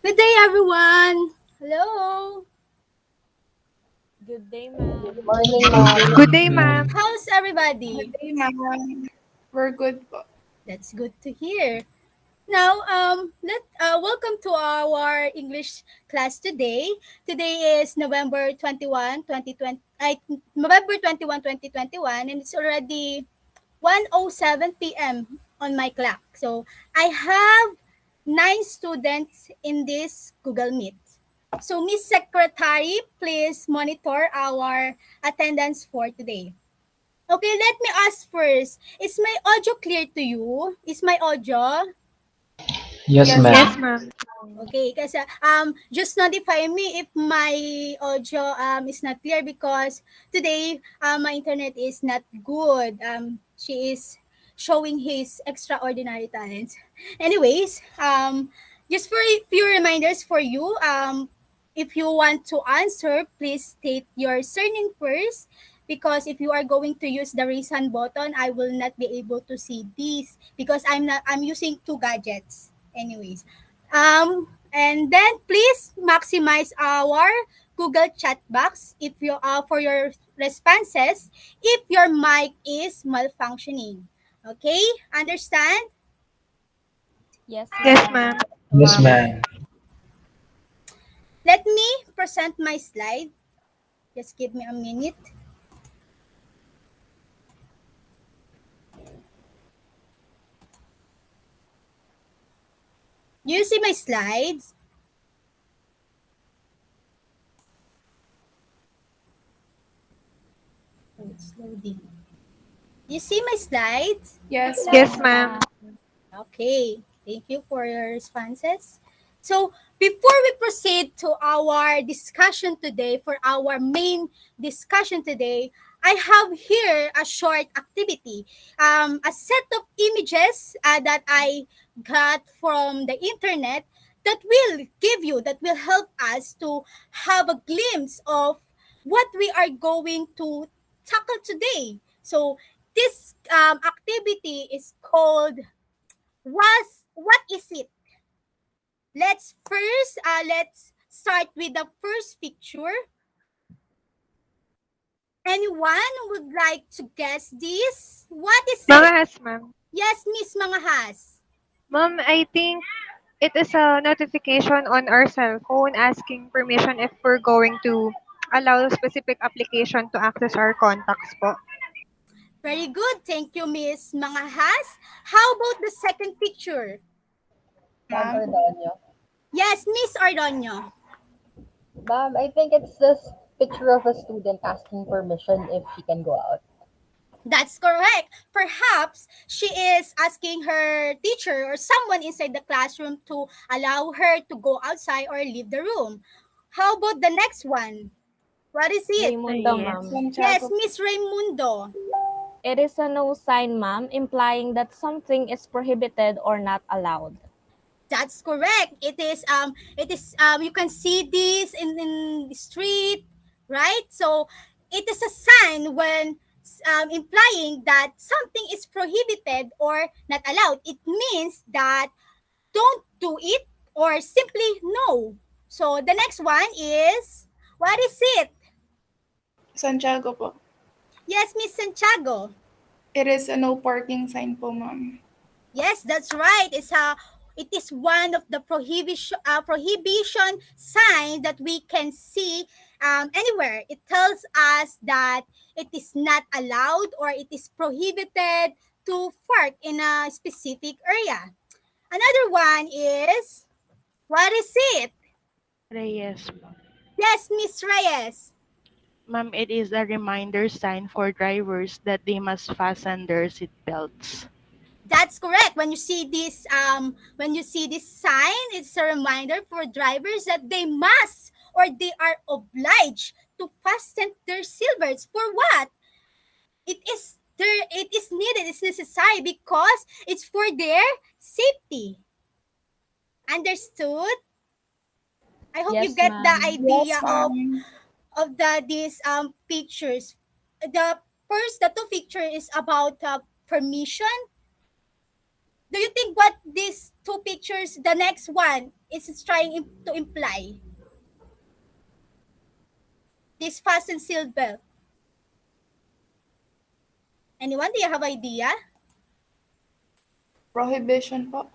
Good day, everyone. Hello. Good day, ma'am. Morning, Good ma'am. day, ma'am. How's everybody? Good day, ma'am. We're good po. That's good to hear. Now, welcome to our English class today. Today is November 21, 2021, and it's already 1:07 p.m. on my clock. So, I have 9 students in this Google Meet. So, Miss Secretary, please monitor our attendance for today. Okay, let me ask first. Is my audio clear to you? Is my audio? Yes, Yes, ma'am. Yes, ma'am. ma'am. Okay, kasi just notify me if my audio is not clear because today my internet is not good. She is showing his extraordinary talents. Anyways, just for a few reminders for you, if you want to answer, please state your surname first because if you are going to use the raise hand button, I will not be able to see this because I'm using two gadgets. Anyways, and then please maximize our Google chat box if you for your responses if your mic is malfunctioning. Okay? Understand? Yes, Yes, ma'am. ma'am. Yes, ma'am. Let me present my slide. Just give me a minute. Do you see my slides? Oh, it's loading. You see my slides? Yes, Yes, ma'am. ma'am. Okay, thank you for your responses. So, before we proceed to our discussion today, for our main discussion today, I have here a short activity, a set of images that I got from the internet that will help us to have a glimpse of what we are going to tackle today. So, this activity is called what is it? Let's start with the first picture. Anyone would like to guess this? What is Mga it? has, ma'am. Yes, Miss Mangahas. Ma'am, I think it is a notification on our cell phone asking permission if we're going to allow specific application to access our contacts po. Very good. Thank you, Miss Mangahas. How about the second picture? Ma'am Ma'am. Ordonio. Yes, Miss Ordonio. Ma'am, I think it's this picture of a student asking permission if she can go out. That's correct. Perhaps she is asking her teacher or someone inside the classroom to allow her to go outside or leave the room. How about the next one? What is it? Raimundo, Yes. ma'am. Yes, Santiago. Miss Raimundo. It is a no sign, ma'am, implying that something is prohibited or not allowed. That's correct. It is you can see this in the street, right? So it is a sign when implying that something is prohibited or not allowed. It means that don't do it or simply no. So the next one is what is it? Santiago po. Yes, Miss Santiago. It is a no parking sign po, ma'am. Yes, that's right. It is one of the prohibition sign that we can see anywhere. It tells us that it is not allowed or it is prohibited to park in a specific area. Another one is what is it? Reyes. Yes, Miss Reyes. Ma'am, it is a reminder sign for drivers that they must fasten their seat belts. That's correct. When you see this sign, it's a reminder for drivers that they must or they are obliged to fasten their seatbelts. For what? It is needed, it's necessary because it's for their safety. Understood? I hope you Yes, get the ma'am. idea Yes, ma'am. of these pictures. The two picture is about permission. Do you think what these two pictures, the next one is trying to imply? This fasten sealed belt. Anyone? Do you have idea? Prohibition po.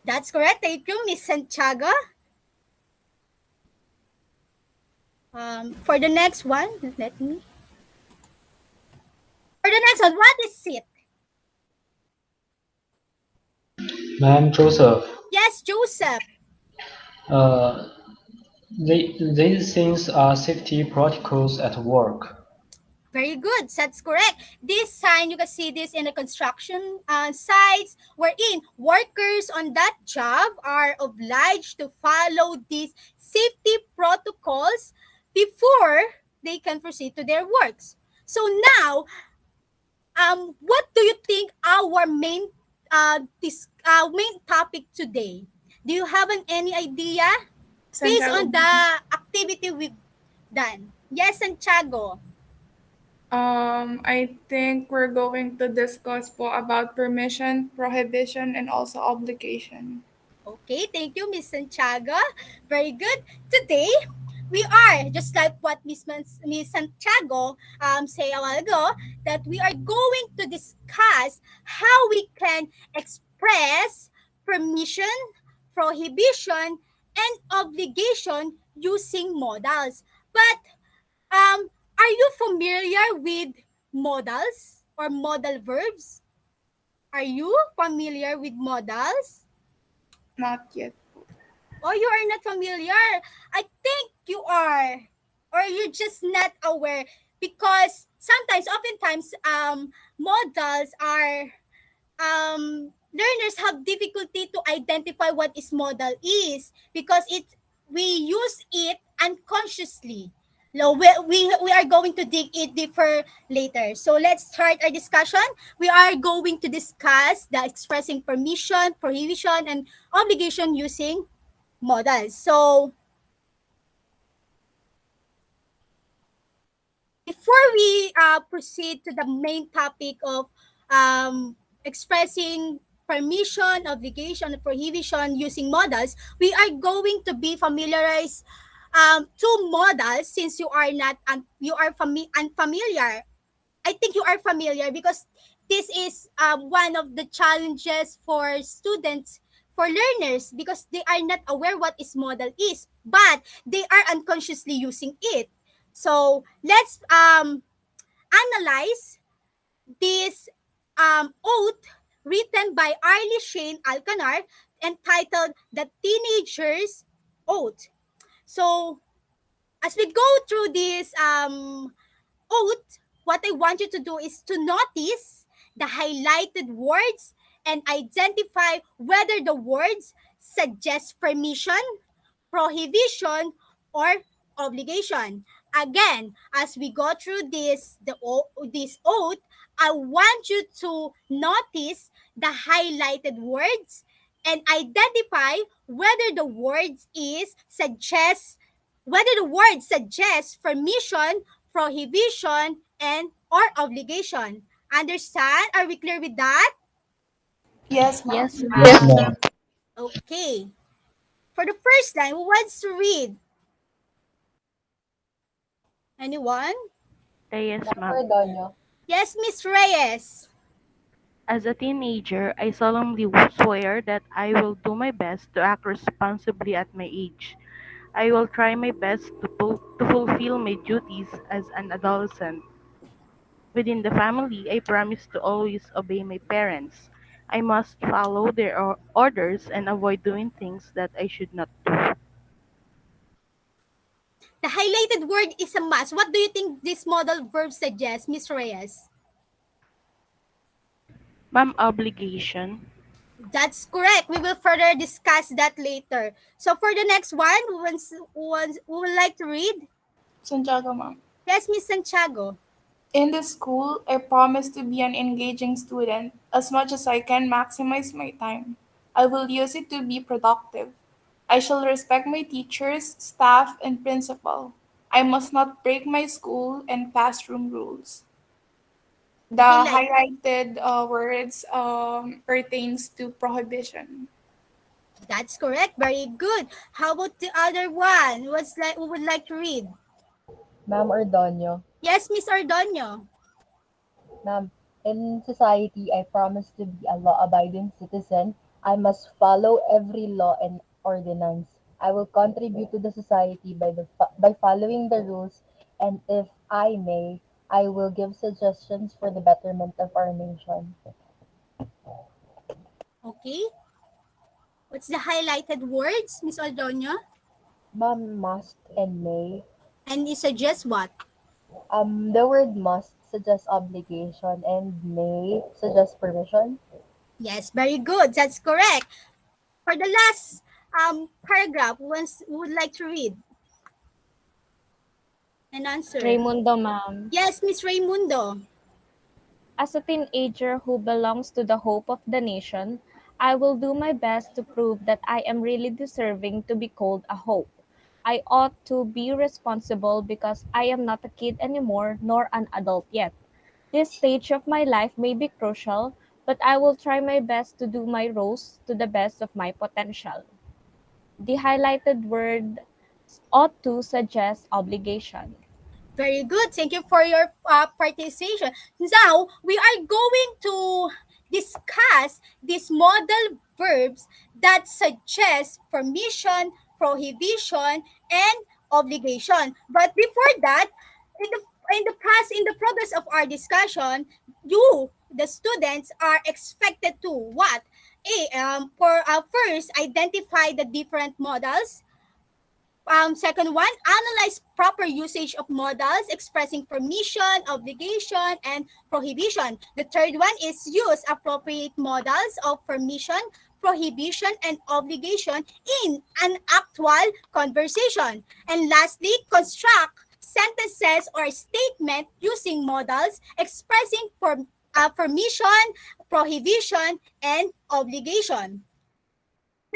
That's correct. Thank you, Miss Santiago. For the next one, let me. For the next one, what is it? Ma'am Joseph, Yes, Joseph. uh, these things are safety protocols at work. Very good. That's correct. This sign, you can see this in the construction sites wherein workers on that job are obliged to follow these safety protocols before they can proceed to their works. So now, what do you think our main topic today? Do you have any idea based Santiago. on the activity we've done? Yes, Santiago. I think we're going to discuss po about permission, prohibition, and also obligation. Okay, thank you, Miss Santiago. Very good. Today, we are, just like what Miss Santiago say a while ago, that we are going to discuss how we can express permission, prohibition, and obligation using modals. But are you familiar with modals or modal verbs? Are you familiar with modals? Not yet po. Oh, you are not familiar. I think you are, or you're just not aware because oftentimes, modals are learners have difficulty to identify what is modal is because we use it unconsciously. No, we are going to dig it deeper later. So let's start our discussion. We are going to discuss the expressing permission, prohibition, and obligation using modals. So before we proceed to the main topic of expressing permission, obligation, and prohibition using modals, we are going to be familiarized to modals since you are not you are unfamiliar. I think you are familiar because this is one of the challenges for students, for learners, because they are not aware what is modal is, but they are unconsciously using it. So let's analyze this oath written by Arlie Shane Alcanar entitled The Teenager's Oath. So as we go through this oath, what I want you to do is to notice the highlighted words and identify whether the words suggest permission, prohibition, or obligation. Again, as we go through this oath, I want you to notice the highlighted words and identify whether the words is suggest whether the word suggests permission, prohibition, and or obligation. Understand? Are we clear with that? Yes, Yes, ma'am. Yes, ma'am. ma'am. Okay. For the first line, who wants to read? Anyone? Yes, Ma'am ma'am. Cardona. Yes, Miss Reyes. As a teenager, I solemnly swear that I will do my best to act responsibly at my age. I will try my best to fulfill my duties as an adolescent. Within the family, I promise to always obey my parents. I must follow their orders and avoid doing things that I should not do. The highlighted word is a must. What do you think this modal verb suggests, Miss Reyes? Ma'am, obligation. That's correct. We will further discuss that later. So for the next one, who would like to read? Santiago, ma'am. Yes, Miss Santiago. In this school, I promise to be an engaging student as much as I can maximize my time. I will use it to be productive. I shall respect my teachers, staff, and principal. I must not break my school and classroom rules. The The highlight. highlighted words pertains to prohibition. That's correct. Very good. How about the other one? Who would like to read? Ma'am Ordonio. Yes, Miss Ordonio. Ma'am, in society, I promise to be a law-abiding citizen. I must follow every law and ordinance. I will contribute to the society by following the rules, and if I may, I will give suggestions for the betterment of our nation. Okay. What's the highlighted words, Miss Ordonio? Ma'am, must and may. And you suggest what? The word must suggests obligation and may suggests permission. Yes, very good. That's correct. For the last paragraph, who would like to read and answer? Raimundo, ma'am. Yes, Miss Raimundo. As a teenager who belongs to the hope of the nation, I will do my best to prove that I am really deserving to be called a hope. I ought to be responsible because I am not a kid anymore nor an adult yet. This stage of my life may be crucial, but I will try my best to do my roles to the best of my potential. The highlighted word ought to suggest obligation. Very good. Thank you for your participation. Now, we are going to discuss these modal verbs that suggest permission, prohibition, and obligation. But before that, in the in the progress of our discussion, you, the students, are expected to what? For first, identify the different modals. Second one, analyze proper usage of modals expressing permission, obligation, and prohibition. The third one is use appropriate modals of permission, prohibition, and obligation in an actual conversation. And lastly, construct sentences or statement using modals expressing permission, prohibition, and obligation.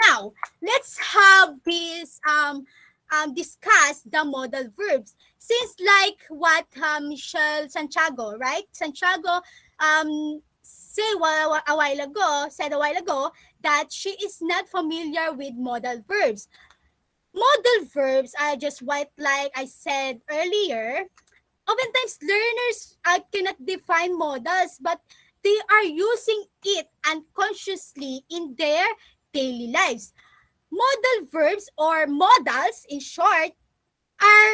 Now, let's have this discuss the modal verbs. Since like what Michelle Santiago, right? Santiago said a while ago that she is not familiar with modal verbs. Modal verbs are just what like I said earlier. Oftentimes learners cannot define modals, but they are using it unconsciously in their daily lives. Modal verbs or modals, in short, are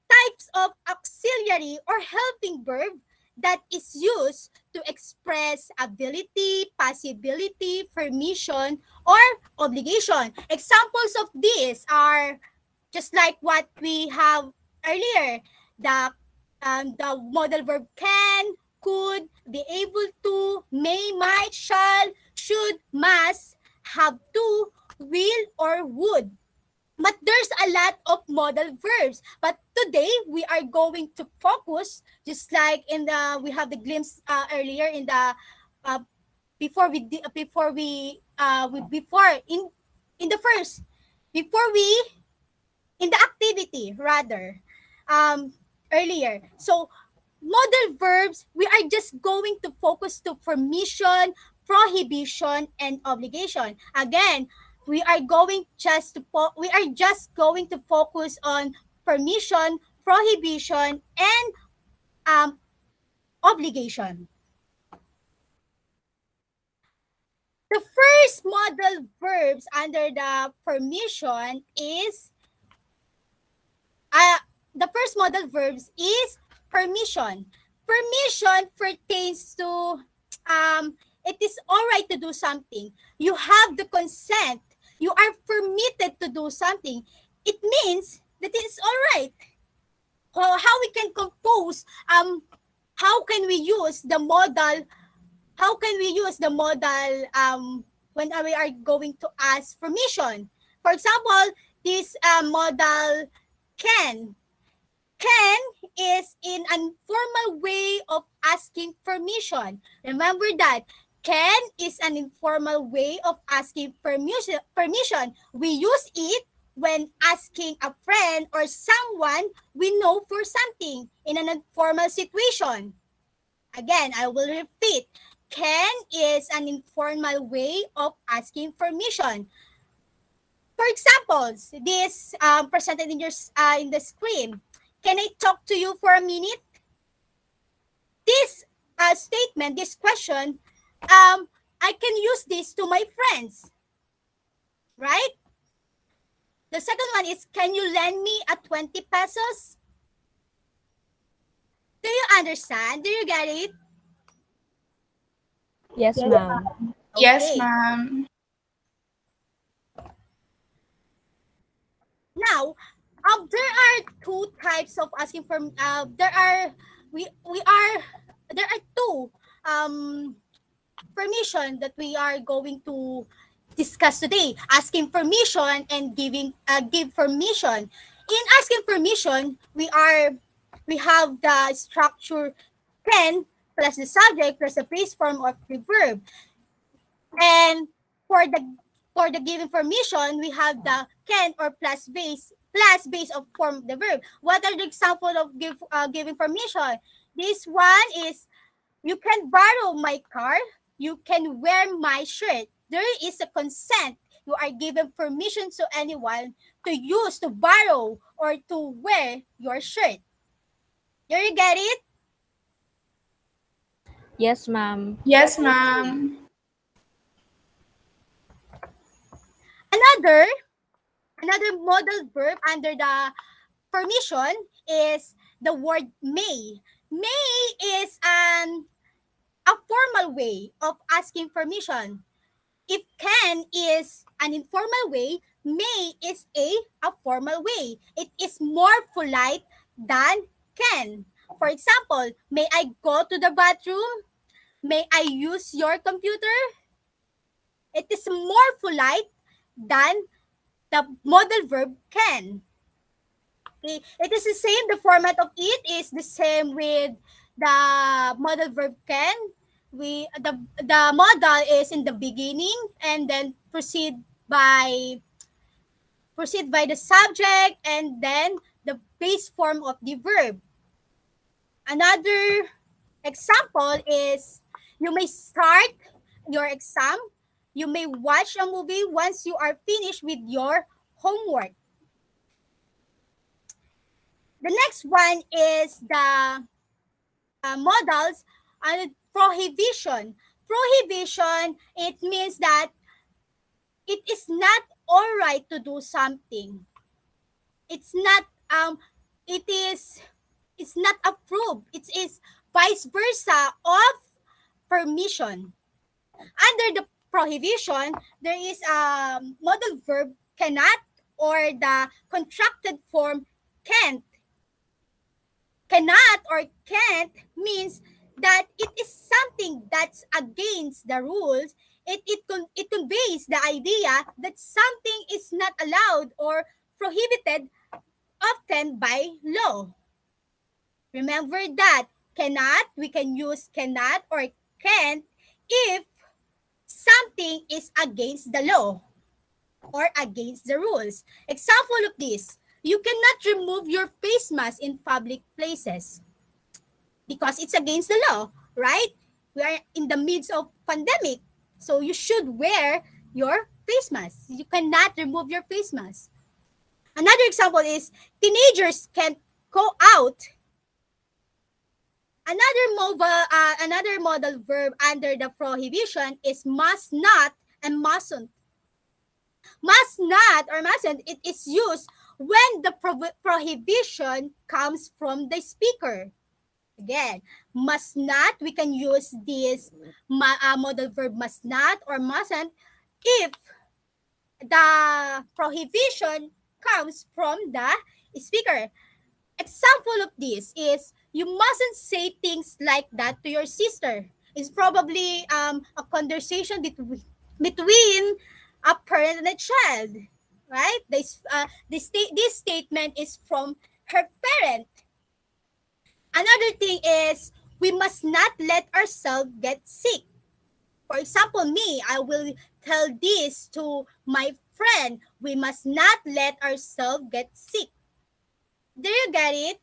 types of auxiliary or helping verb that is used to express ability, possibility, permission, or obligation. Examples of these are just like what we have earlier, the modal verb can, could, be able to, may, might, shall, should, must, have to, will, or would. But there's a lot of modal verbs. But today we are going to focus, just like in the we have the glimpse earlier in the uh, before we di- before in the first before we in the activity rather earlier. So modal verbs, we are just going to focus to permission, prohibition, and obligation. Again, we are just going to focus on permission, prohibition, and um, obligation. The first modal verbs under the permission is uh, the first modal verbs is permission. Permission pertains to it is all right to do something. You have the consent. You are permitted to do something. It means that it is all right. How we can compose how can we use the modal when we are going to ask permission. For example, this modal can. Can is in an informal way of asking permission. Remember that. Can is an informal way of asking permission. We use it when asking a friend or someone we know for something in an informal situation. Again, I will repeat. Can is an informal way of asking permission. For examples, this presented in your in the screen. Can I talk to you for a minute? This statement, this question, I can use this to my friends, right? The second one is, can you lend me a 20 pesos? Do you understand? Do you get it? Yes, Yes, ma'am. ma'am. Yes, Okay. ma'am. Now, there are two types of asking for. There are we are there are two permission that we are going to discuss today: asking permission and giving give permission. In asking permission, we have the structure can plus the subject plus the base form of the verb. And for the given permission, we have the can or plus base of form of the verb. What are the example of giving permission? This one is, you can borrow my car, you can wear my shirt. There is a consent. You are given permission to anyone to use, to borrow, or to wear your shirt. Do you get it? Yes, ma'am. Yes, Okay. ma'am. Another modal verb under the permission is the word may. May is a formal way of asking permission. If can is an informal way, may is a formal way. It is more polite than can. For example, may I go to the bathroom? May I use your computer? It is more polite than the modal verb can. Okay. It is the same. The format of it is the same with the modal verb can. The modal is in the beginning and then proceed by the subject and then the base form of the verb. Another example is, you may start your exam. You may watch a movie once you are finished with your homework. The next one is the modals and prohibition. Prohibition, it means that it is not all right to do something. It's not it is it's not approved. It is vice versa of permission. Under the prohibition, there is a modal verb cannot, or the contracted form can't. Cannot or can't means that it is something that's against the rules. It conveys the idea that something is not allowed or prohibited, often by law. Remember that cannot, we can use cannot or can't if something is against the law or against the rules. Example of this, you cannot remove your face mask in public places because it's against the law, right? We are in the midst of pandemic, so you should wear your face mask. You cannot remove your face mask. Another example is, teenagers can't go out. Another modal verb under the prohibition is must not and mustn't. Must not or mustn't, it is used when the prohibition comes from the speaker. Again, must not, we can use this modal verb must not or mustn't if the prohibition comes from the speaker. Example of this is, you mustn't say things like that to your sister. It's probably a conversation between a parent and a child, right? This statement is from her parent. Another thing is, we must not let ourselves get sick. For example, me, I will tell this to my friend. We must not let ourselves get sick. Do you get it?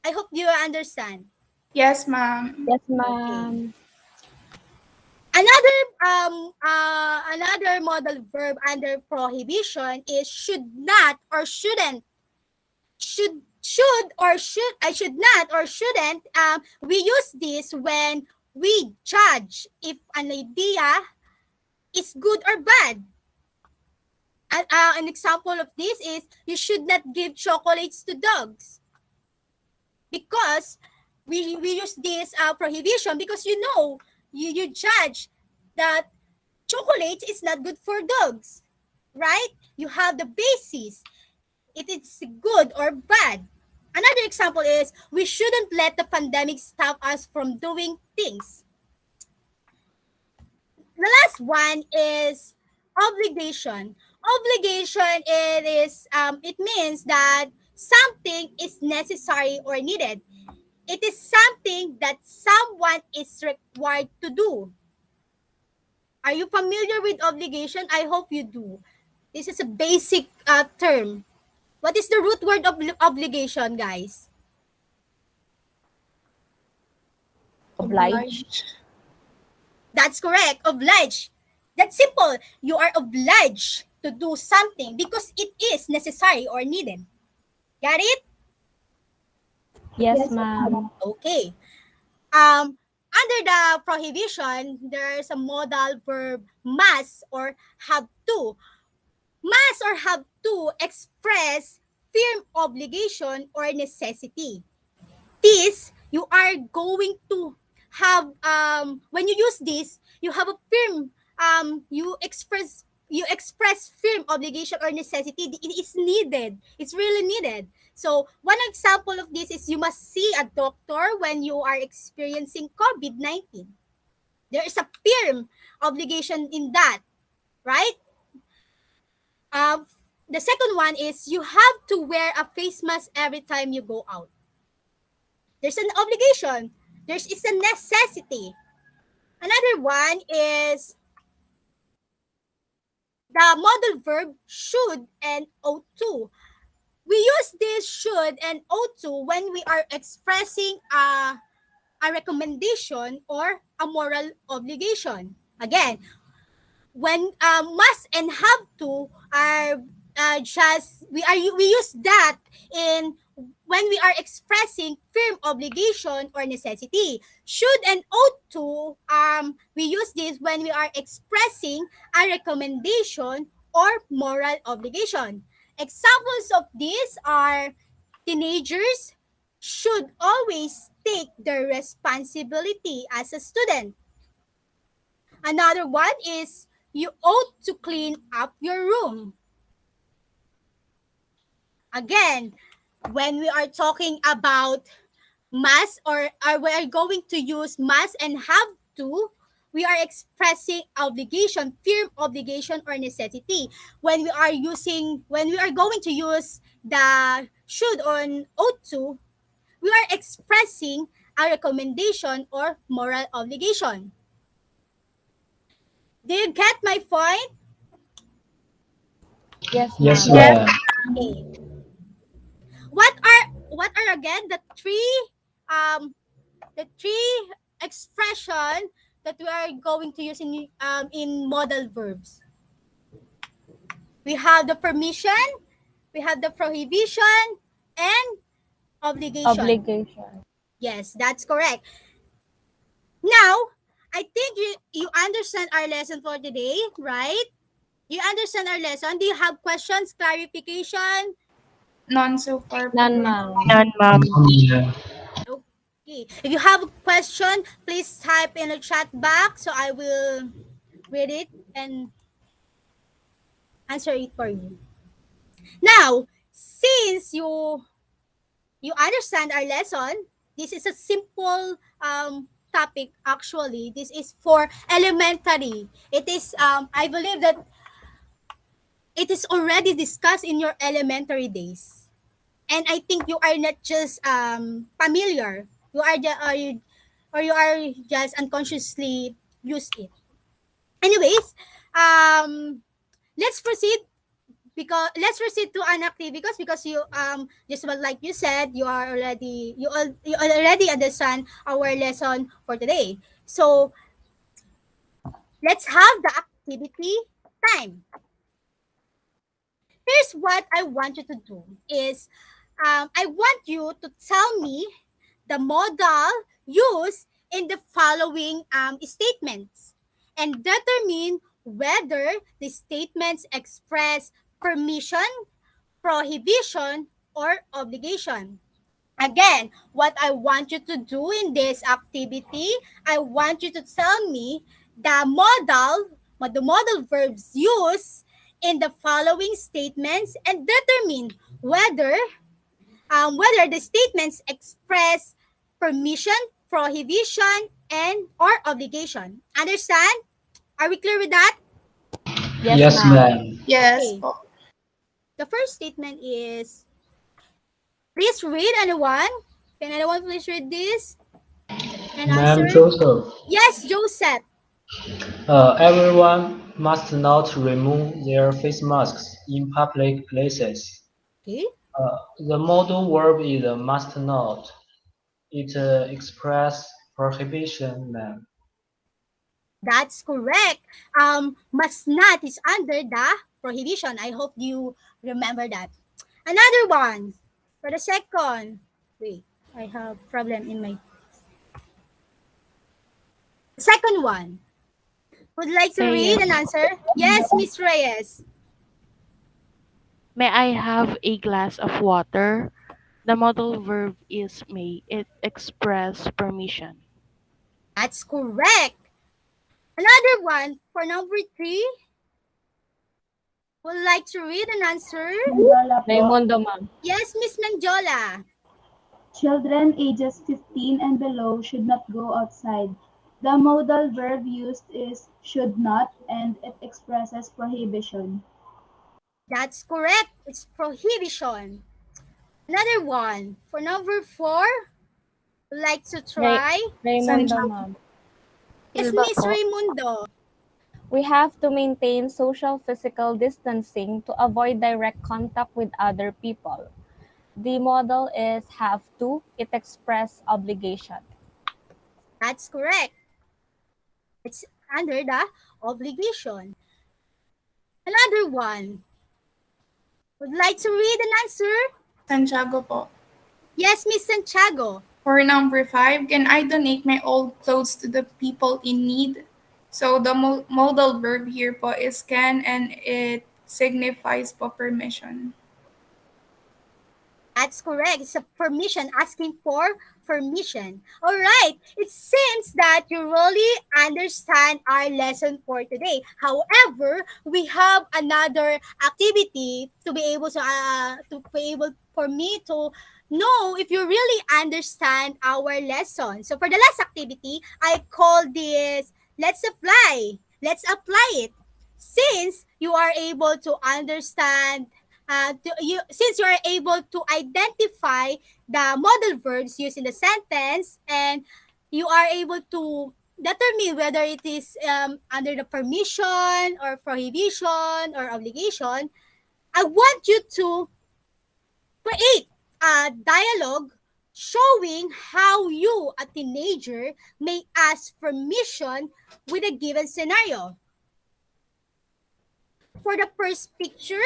I hope you understand. Yes, ma'am. Yes, Okay. ma'am. Another modal verb under prohibition is should not or shouldn't. Should not or shouldn't. We use this when we judge if an idea is good or bad. An example of this is you should not give chocolates to dogs, because we use this prohibition because you judge that chocolate is not good for dogs, right? You have the basis if it's good or bad. Another example is we shouldn't let the pandemic stop us from doing things. The last one is obligation. Obligation, it means that something is necessary or needed. It is something that someone is required to do. Are you familiar with obligation? I hope you do. This is a basic term. What is the root word of obligation, guys? Oblige. That's correct. Oblige. That's simple. You are obliged to do something because it is necessary or needed. Got it? Yes, ma'am. Okay. Under the prohibition, there's a modal verb must or have to. Must or have to express firm obligation or necessity. This, you are going to have, when you use this, you have a firm, you express firm obligation or necessity. It is needed. It's really needed. So one example of this is you must see a doctor when you are experiencing COVID-19. There is a firm obligation in that, right? Um, the second one is you have to wear a face mask every time you go out. There's an obligation. It's a necessity. Another one is the modal verb should and ought to. We use this should and ought to when we are expressing a recommendation or a moral obligation. Again, when must and have to are just we use that in when we are expressing firm obligation or necessity. Should and ought to, we use this when we are expressing a recommendation or moral obligation. Examples of these are teenagers should always take their responsibility as a student. Another one is you ought to clean up your room. Again, when we are talking about must or we are going to use must and have to, we are expressing obligation, firm obligation or necessity. When we are going to use the should or ought to, we are expressing a recommendation or moral obligation. Do you get my point? Yes, Yes, ma'am. Yes. ma'am. Okay. What are again the three expression that we are going to use in modal verbs? We have the permission, we have the prohibition, and obligation. Obligation. Yes, that's correct. Now, I think you understand our lesson for today, right? You understand our lesson? Do you have questions, clarification? None so far po, None, ma'am. ma'am. None, ma'am. Yeah. Okay. If you have a question, please type in the chat box so I will read it and answer it for you. Now, since you understand our lesson, this is a simple topic actually. This is for elementary. It is I believe that it is already discussed in your elementary days. And I think you are not just familiar. You are just unconsciously use it. Anyways, let's proceed to an activity because you just like you said you already understand our lesson for today. So Let's have the activity time. Here's what I want you to do is I want you to tell me the modal used in the following statements and determine whether the statements express permission, prohibition, or obligation. Again, what I want you to do in this activity, I want you to tell me the modal verbs used in the following statements and determine whether the statements express permission, prohibition, and or obligation. Understand? Are we clear with that? Yes, Yes, ma'am. ma'am. Yes Okay. po. The first statement is, please read anyone. Can anyone please read this and answer? Ma'am Joseph, Yes, Joseph. everyone must not remove their face masks in public places. Okay, The modal verb is must not. It express prohibition, ma'am. that's correct. Must not is under the prohibition. I hope you remember that. Another one for the second. Wait, I have problem in my second one. Would like to read Reyes, and answer? Yes, Miss Reyes. may I have a glass of water? The modal verb is may. It express permission. That's correct. Another one for number three. Would like to read and answer? Manjola po. Raimundo, ma'am. Yes, Miss Manjola. Children ages 15 and below should not go outside. The modal verb used is should not and it expresses prohibition. That's correct. It's prohibition. Another one for number four. Would like to Ray- try? Raimundo, Santiago. ma'am. Yes, Hilda Miss po. Raimundo. We have to maintain social physical distancing to avoid direct contact with other people. The model is have to. It express obligation. That's correct. It's under the obligation. Another one. Would like to read and answer? Santiago po. Yes, Miss Santiago. For number 5, can I donate my old clothes to the people in need? So the modal verb here po is can and it signifies po permission. That's correct. It's a permission, asking for permission. All right. It seems that you really understand our lesson for today. However, we have another activity to be able for me to know if you really understand our lesson. So for the last activity, I call this let's apply. Let's apply it. Since you are able to understand since you are able to identify the modal verbs used in the sentence and you are able to determine whether it is under the permission or prohibition or obligation, I want you to create a dialogue showing how you, a teenager, may ask permission with a given scenario. For the first picture,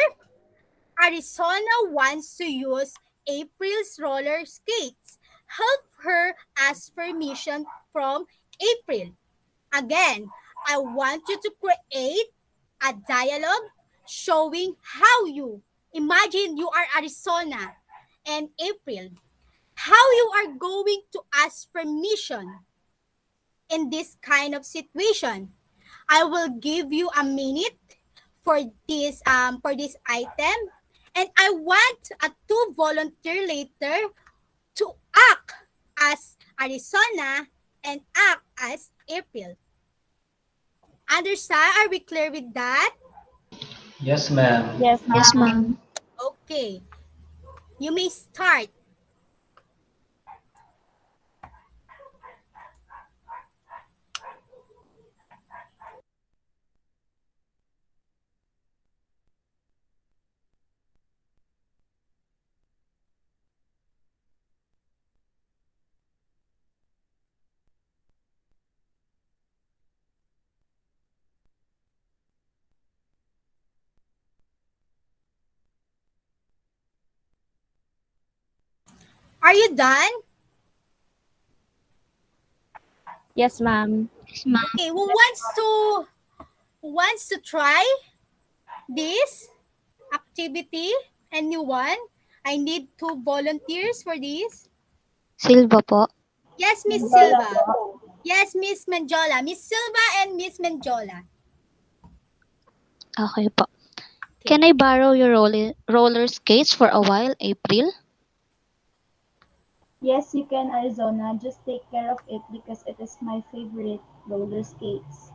Arizona wants to use April's roller skates. Help her ask permission from April. Again, I want you to create a dialogue showing how you imagine you are Arizona and April. How you are going to ask permission in this kind of situation. I will give you a minute for this item, and I want a two volunteer later to act as Arizona and act as April. Understand? Are we clear with that? Yes, ma'am. Yes, Yes, ma'am. ma'am. Okay. You may start. Are you done? Yes, ma'am. Yes, ma'am. Okay, who wants to try this activity? Anyone? I need two volunteers for this. Silva po. Yes, Miss Manjola Silva. po. Yes, Miss Manjola. Miss Silva and Miss Manjola. Okay po. Okay. Can I borrow your roller skates for a while, April? Yes, you can, Arizona. Just take care of it because it is my favorite roller skates.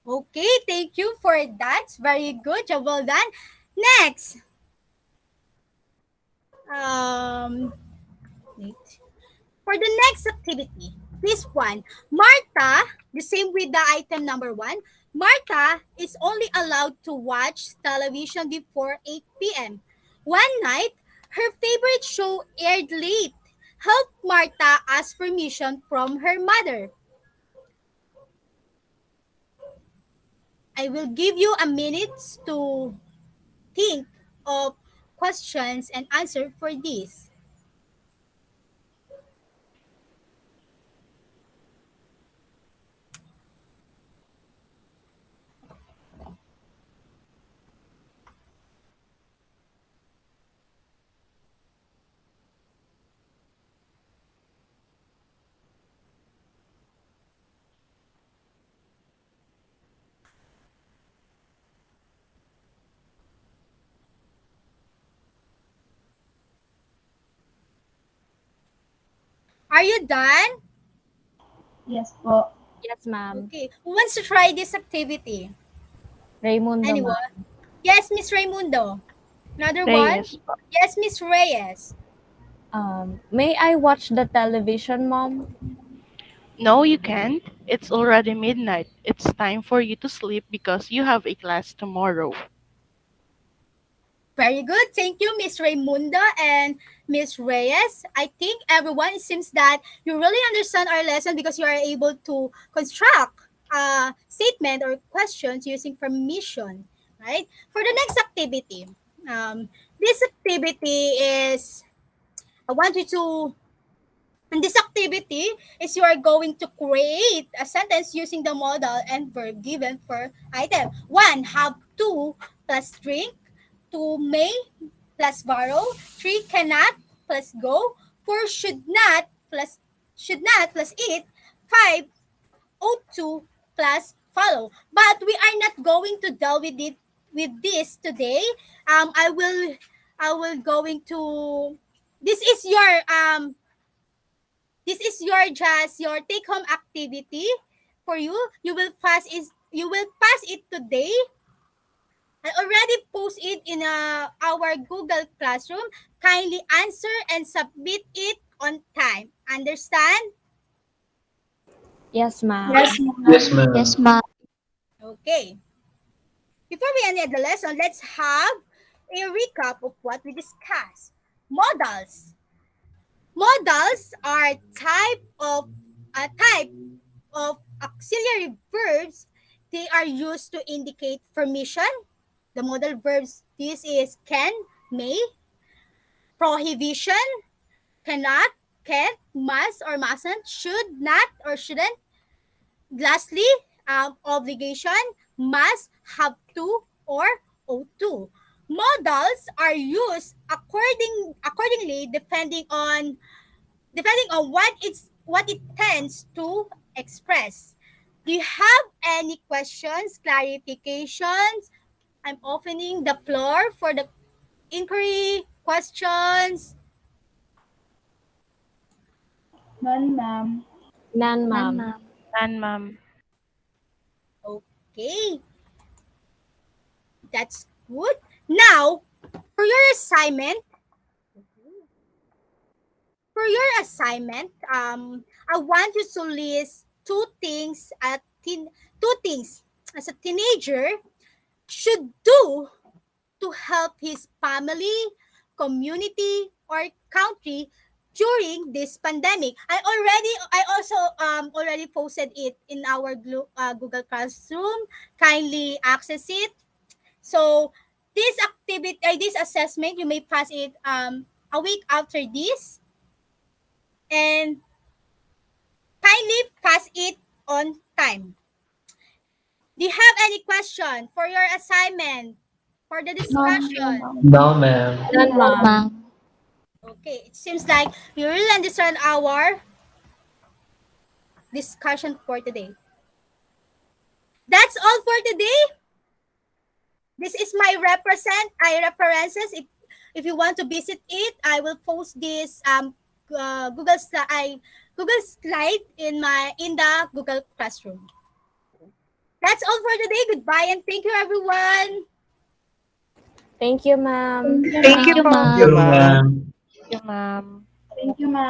Okay, thank you for that. Very good. Job well done. Next. Um, wait. For the next activity, this one, Martha, the same with the item number one, Martha is only allowed to watch television before 8 p.m. One night, her favorite show aired late. Help Martha ask permission from her mother. I will give you a minute to think of questions and answer for this. Are you done? Yes po. Yes, ma'am. Okay. Who wants to try this activity? Raimundo, Anyone? ma'am. Yes, Miss Raimundo. Another one? Reyes po. Yes, Miss Reyes. May I watch the television, mom? No, you can't. It's already midnight. It's time for you to sleep because you have a class tomorrow. Very good. Thank you, Miss Raimunda and Miss Reyes. I think everyone, it seems that you really understand our lesson because you are able to construct a statement or questions using permission, right? For the next activity, this activity is, I want you to, and this activity is you are going to create a sentence using the modal and verb given for item. One, have to plus drink. Two, may plus borrow. Three, cannot plus go. Four, should not plus eat. Five, ought to plus follow. But we are not going to deal with it with this today. I will going to, this is your just your take home activity for you. You will pass it today. I already post it in our Google Classroom. Kindly answer and submit it on time. Understand? Yes, ma'am. Yes, ma'am. Yes, ma'am. Yes, ma'am. Okay. Before we end the lesson, let's have a recap of what we discussed. Modals. Modals are type of auxiliary verbs. They are used to indicate permission. The modal verbs, this is can, may, prohibition, cannot, can't, must or mustn't, should not or shouldn't. Lastly, obligation, must, have to, or ought to. Modals are used accordingly depending on what it tends to express. Do you have any questions, clarifications? I'm opening the floor for the inquiry, questions. None, ma'am. None, None, ma'am. ma'am. And ma'am. Okay, that's good. Now, for your assignment, I want you to list two things as a teenager should do to help his family, community, or country during this pandemic. I also already posted it in our Google Classroom. Kindly access it. So this assessment, you may pass it a week after this. and kindly pass it on time. Do you have any question for your assignment, for the No, discussion? ma'am. No, ma'am. None, ma'am. Ma'am. Okay, it seems like you really understand our discussion for today. That's all for today. This is my references. If you want to visit it, I will post this Google slide in the Google Classroom. That's all for today. Goodbye and thank you everyone. Thank you, ma'am. Thank you, Thank Thank you ma'am. you, po. Thank ma'am. you, You, ma'am. ma'am. You, ma'am. Thank you, ma'am.